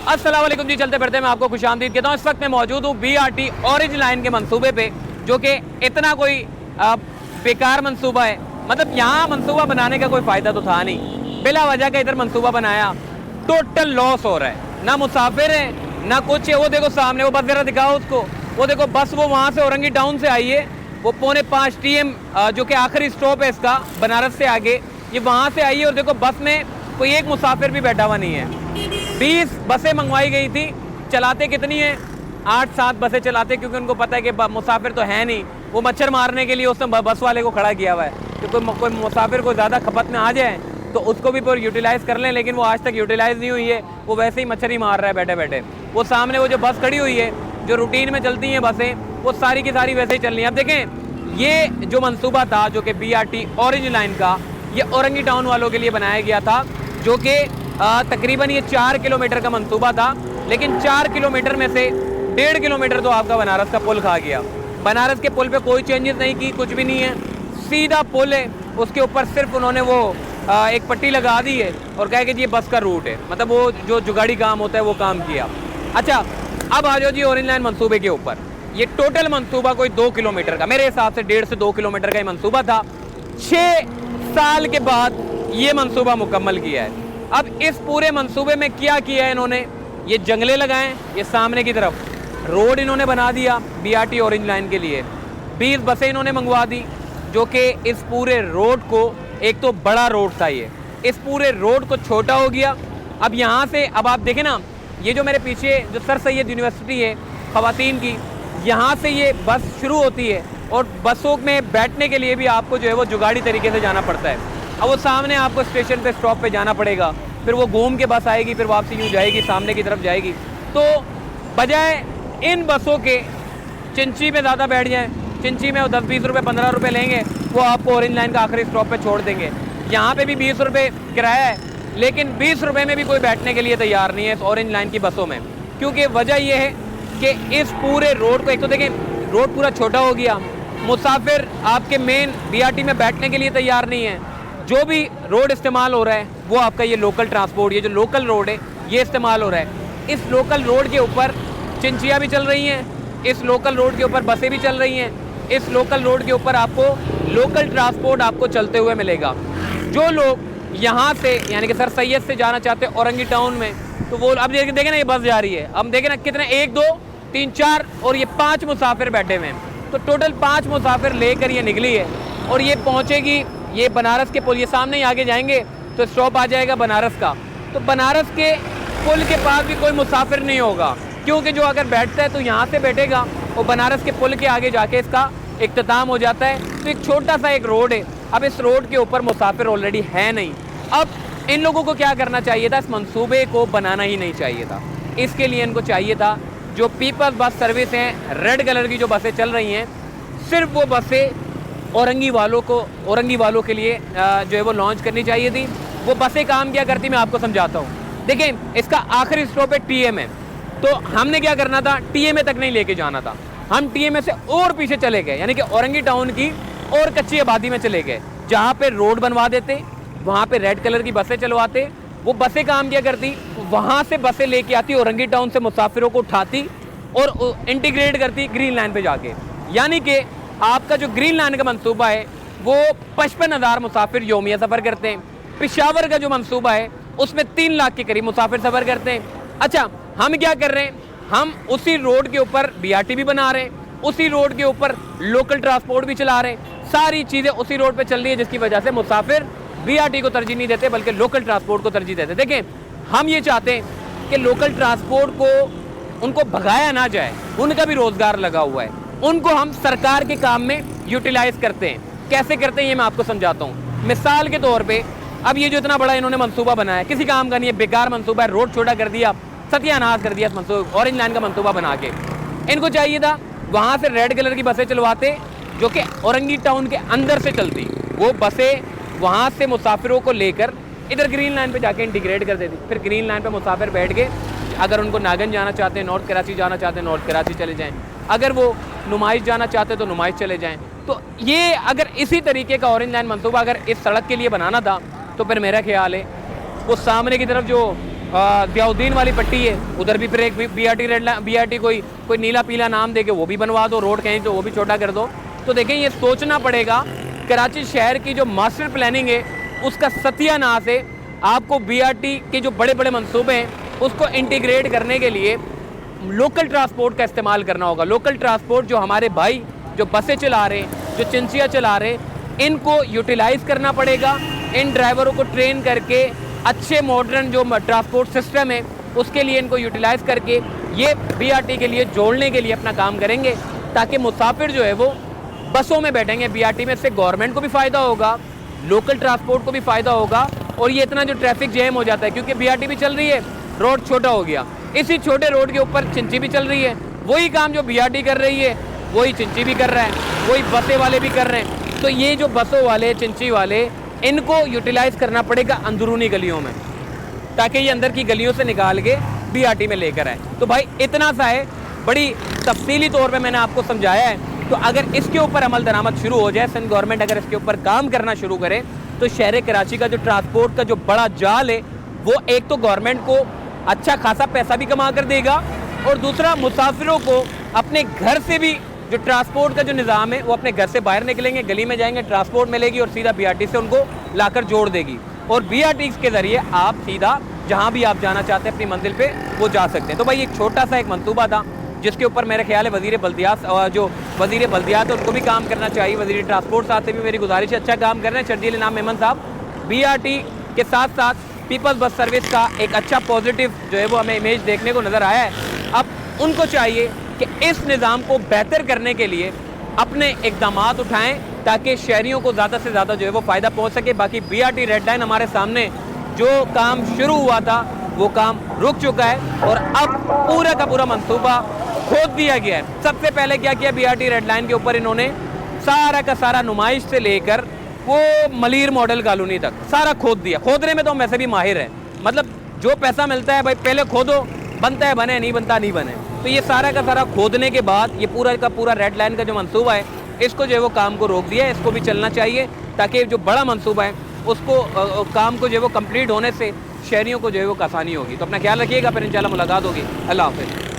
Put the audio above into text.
अस्सलाम वालेकुम जी, चलते फिरते मैं आपको खुशामदीद कहता हूँ। इस वक्त मैं मौजूद हूँ BRT ऑरेंज लाइन के मंसूबे पे, जो कि इतना कोई बेकार मंसूबा है। मतलब यहाँ मंसूबा बनाने का कोई फ़ायदा तो था नहीं, बिला वजह का इधर मंसूबा बनाया, टोटल लॉस हो रहा है। ना मुसाफिर है ना कुछ है। वो देखो सामने वो बस, ज़रा दिखाओ उसको, वो देखो बस वो वहाँ से औरंगी टाउन से आई है, वो 4:45 TM जो कि आखिरी स्टॉप है इसका बनारस से आगे, ये वहाँ से आई है। और देखो बस में कोई एक मुसाफिर भी बैठा हुआ नहीं है। 20 बसें मंगवाई गई थी, चलाते कितनी हैं? 8-7 बसें चलाते, क्योंकि उनको पता है कि मुसाफिर तो है नहीं। वो मच्छर मारने के लिए उसने बस वाले को खड़ा किया हुआ है कि कोई मुसाफिर को ज़्यादा खपत में आ जाए तो उसको भी पर यूटिलाइज़ कर लें, लेकिन वो आज तक यूटिलाइज़ नहीं हुई है। वो वैसे ही मच्छर ही मार रहा है बैठे बैठे। वो सामने वो जो बस खड़ी हुई है, जो रूटीन में चलती हैं बसें, वो सारी की सारी वैसे ही चल रही हैं। अब देखें, ये जो मंसूबा था जो कि BRT ऑरेंज लाइन का, ये औरंगी टाउन वालों के लिए बनाया गया था, जो कि तकरीबन ये 4 किलोमीटर का मंसूबा था। लेकिन 4 किलोमीटर में से 1.5 किलोमीटर तो आपका बनारस का पुल खा गया। बनारस के पुल पे कोई चेंजेस नहीं की, कुछ भी नहीं है, सीधा पुल है। उसके ऊपर सिर्फ उन्होंने वो एक पट्टी लगा दी है और कहा कि ये बस का रूट है, मतलब वो जो जुगाड़ी काम होता है वो काम किया। अच्छा, अब आ जाओ जी ऑरेंज लाइन मंसूबे के ऊपर। ये टोटल मंसूबा कोई 2 किलोमीटर का, मेरे हिसाब से 1.5 से 2 किलोमीटर का ये मंसूबा था। 6 साल के बाद ये मंसूबा मुकम्मल किया है। अब इस पूरे मंसूबे में क्या किया है इन्होंने? ये जंगले लगाए, ये सामने की तरफ रोड इन्होंने बना दिया BRT ऑरेंज लाइन के लिए। 20 बसें इन्होंने मंगवा दी, जो कि इस पूरे रोड को, एक तो बड़ा रोड था ये, इस पूरे रोड को छोटा हो गया। अब यहाँ से, अब आप देखें ना, ये जो मेरे पीछे जो सर सैयद यूनिवर्सिटी है ख़वातीन की, यहाँ से ये बस शुरू होती है और बसों में बैठने के लिए भी आपको जो है वो जुगाड़ी तरीके से जाना पड़ता है। अब वो सामने आपको स्टेशन पे, स्टॉप पे जाना पड़ेगा, फिर वो घूम के बस आएगी, फिर वापसी यूँ जाएगी, सामने की तरफ जाएगी। तो बजाय इन बसों के चिंची में ज़्यादा बैठ जाएं, चिंची में वो 10-20 रुपये 15 रुपये लेंगे, वो आपको ऑरेंज लाइन का आखिरी स्टॉप पे छोड़ देंगे। यहाँ पे भी 20 रुपये किराया है, लेकिन 20 रुपये में भी कोई बैठने के लिए तैयार नहीं है इस ऑरेंज लाइन की बसों में। क्योंकि वजह यह है कि इस पूरे रोड को, एक तो देखें रोड पूरा छोटा हो गया, मुसाफिर आपके मेन BRT में बैठने के लिए तैयार नहीं है। जो भी रोड इस्तेमाल हो रहा है वो आपका ये लोकल ट्रांसपोर्ट, ये जो लोकल रोड है ये इस्तेमाल हो रहा है। इस लोकल रोड के ऊपर चिंचियाँ भी चल रही हैं, इस लोकल रोड के ऊपर बसें भी चल रही हैं, इस लोकल रोड के ऊपर आपको लोकल ट्रांसपोर्ट आपको चलते हुए मिलेगा। जो लोग यहाँ से यानी कि सर सैयद से जाना चाहते हैं औरंगी टाउन में, तो वो अब देखें ना, ये बस जा रही है, अब देखें ना कितने, 1 2 3 4 और ये 5 मुसाफिर बैठे हुए हैं। तो टोटल 5 मुसाफिर लेकर ये निकली है और ये पहुँचेगी ये बनारस के पुल, ये सामने ही आगे जाएंगे तो स्टॉप आ जाएगा बनारस का। तो बनारस के पुल के पास भी कोई मुसाफिर नहीं होगा, क्योंकि जो अगर बैठता है तो यहाँ से बैठेगा और बनारस के पुल के आगे जाके इसका इख्तिताम हो जाता है। तो एक छोटा सा एक रोड है, अब इस रोड के ऊपर मुसाफिर ऑलरेडी है नहीं। अब इन लोगों को क्या करना चाहिए था? इस मंसूबे को बनाना ही नहीं चाहिए था। इसके लिए इनको चाहिए था, जो पीपल्स बस सर्विस हैं, रेड कलर की जो बसें चल रही हैं, सिर्फ वो बसें औरंगी वालों के लिए जो है वो लॉन्च करनी चाहिए थी। वो बसें काम क्या करती, मैं आपको समझाता हूँ। देखें, इसका आखिरी स्टॉप है TM है, तो हमने क्या करना था, TMA तक नहीं लेके जाना था, हम TMA से और पीछे चले गए, यानी कि औरंगी टाउन की और कच्ची आबादी में चले गए, जहाँ पे रोड बनवा देते, वहाँ पे रेड कलर की बसें चलवाते। वो बसें काम क्या करती, वहाँ से बसें लेके आती, औरंगी टाउन से मुसाफिरों को उठाती और इंटीग्रेट करती ग्रीन लाइन पे जाके। यानी कि आपका जो ग्रीन लाइन का मंसूबा है वो 55,000 मुसाफिर यौमिया सफ़र करते हैं। पेशावर का जो मंसूबा है उसमें 3 लाख के करीब मुसाफिर सफ़र करते हैं। अच्छा, हम क्या कर रहे हैं, हम उसी रोड के ऊपर BRT भी बना रहे हैं, उसी रोड के ऊपर लोकल ट्रांसपोर्ट भी चला रहे हैं, सारी चीज़ें उसी रोड पे चल रही है, जिसकी वजह से मुसाफिर BRT को तरजीह नहीं देते बल्कि लोकल ट्रांसपोर्ट को तरजीह देते। देखें, हम ये चाहते हैं कि लोकल ट्रांसपोर्ट को उनको भगाया ना जाए, उनका भी रोज़गार लगा हुआ है, उनको हम सरकार के काम में यूटिलाइज़ करते हैं। कैसे करते हैं ये मैं आपको समझाता हूँ। मिसाल के तौर पे, अब ये जो इतना बड़ा इन्होंने मंसूबा बनाया है, किसी काम का नहीं है, बेकार मंसूबा है, रोड छोटा कर दिया, सत्यानाश कर दिया इस मंसूबा ऑरेंज लाइन का मंसूबा बना के। इनको चाहिए था वहाँ से रेड कलर की बसें चलवाते, जो कि औरंगी टाउन के अंदर से चलती, वो बसें वहाँ से मुसाफिरों को लेकर इधर ग्रीन लाइन पे जाके इंटीग्रेट कर देती। फिर ग्रीन लाइन पे मुसाफिर बैठ के, अगर उनको नागन जाना चाहते हैं, नॉर्थ कराची जाना चाहते हैं, नॉर्थ कराची चले जाएँ, अगर वो नुमाइश जाना चाहते तो नुमाइश चले जाएं। तो ये अगर इसी तरीके का ऑरेंज लाइन मंसूबा अगर इस सड़क के लिए बनाना था, तो फिर मेरा ख्याल है वो सामने की तरफ जो ज़ियाउद्दीन वाली पट्टी है, उधर भी फिर एक BRT रेड लाइन, BRT कोई नीला पीला नाम दे के वो भी बनवा दो, रोड कहीं तो वो भी छोटा कर दो। तो देखें, ये सोचना पड़ेगा। कराची शहर की जो मास्टर प्लानिंग है उसका सत्यानाश है। आपको BRT के जो बड़े बड़े मंसूबे हैं उसको इंटीग्रेट करने के लिए लोकल ट्रांसपोर्ट का इस्तेमाल करना होगा। लोकल ट्रांसपोर्ट जो हमारे भाई जो बसें चला रहे हैं, जो चिंचिया चला रहे हैं, इनको यूटिलाइज़ करना पड़ेगा। इन ड्राइवरों को ट्रेन करके अच्छे मॉडर्न जो ट्रांसपोर्ट सिस्टम है उसके लिए इनको यूटिलाइज़ करके ये BRT के लिए जोड़ने के लिए अपना काम करेंगे, ताकि मुसाफिर जो है वो बसों में बैठेंगे BRT में। से गवर्नमेंट को भी फ़ायदा होगा, लोकल ट्रांसपोर्ट को भी फ़ायदा होगा, और ये इतना जो ट्रैफिक जैम हो जाता है, क्योंकि BRT भी चल रही है, रोड छोटा हो गया, इसी छोटे रोड के ऊपर चिंची भी चल रही है। वही काम जो BRT कर रही है वही चिंची भी कर रहा है, वही बसें वाले भी कर रहे हैं। तो ये जो बसों वाले, चिंची वाले, इनको यूटिलाइज़ करना पड़ेगा अंदरूनी गलियों में, ताकि ये अंदर की गलियों से निकाल के BRT में लेकर आए। तो भाई इतना सा है, बड़ी तफसीली तौर पे मैंने आपको समझाया है। तो अगर इसके ऊपर अमल दरामद शुरू हो जाए, सिंध गवर्नमेंट अगर इसके ऊपर काम करना शुरू करे, तो शहर कराची का जो ट्रांसपोर्ट का जो बड़ा जाल है वो एक तो गवर्नमेंट को अच्छा खासा पैसा भी कमा कर देगा, और दूसरा मुसाफिरों को अपने घर से भी जो ट्रांसपोर्ट का जो निज़ाम है वो अपने घर से बाहर निकलेंगे, गली में जाएंगे, ट्रांसपोर्ट मिलेगी और सीधा BRT से उनको लाकर जोड़ देगी। और BRT के ज़रिए आप सीधा जहाँ भी आप जाना चाहते हैं अपनी मंजिल पे वो जा सकते हैं। तो भाई एक छोटा सा एक मंसूबा था जिसके ऊपर मेरे ख्याल है वज़ीर बल्दियात जो वज़ीर बल्दियात है उनको भी काम करना चाहिए। वज़ीर ट्रांसपोर्ट साहब से भी मेरी गुजारिश है, अच्छा काम कर रहे हैं शर्जील इनाम मेमन साहब। BRT के साथ साथ पीपल्स बस सर्विस का एक अच्छा पॉजिटिव जो है वो हमें इमेज देखने को नज़र आया है। अब उनको चाहिए कि इस निज़ाम को बेहतर करने के लिए अपने इक़दामात उठाएं, ताकि शहरियों को ज़्यादा से ज़्यादा जो है वो फ़ायदा पहुँच सके। बाकी BRT रेड लाइन हमारे सामने जो काम शुरू हुआ था वो काम रुक चुका है, और अब पूरा का पूरा मंसूबा खोद दिया गया है। सबसे पहले क्या किया, BRT रेड लाइन के ऊपर इन्होंने सारा का सारा नुमाइश से लेकर वो मलीर मॉडल कॉलोनी तक सारा खोद दिया। खोदने में तो हम वैसे भी माहिर हैं, मतलब जो पैसा मिलता है भाई पहले खोदो, बनता है बने, नहीं बनता नहीं बने। तो ये सारा का सारा खोदने के बाद ये पूरा का पूरा रेड लाइन का जो मंसूबा है इसको जो है वो काम को रोक दिया है। इसको भी चलना चाहिए, ताकि जो बड़ा मंसूबा है उसको काम को जो है वो कंप्लीट होने से शहरियों को जो है वो आसानी होगी। तो अपना ख्याल रखिएगा, फिर इंशाल्लाह मुलाकात होगी। अल्लाह हाफ़िज़।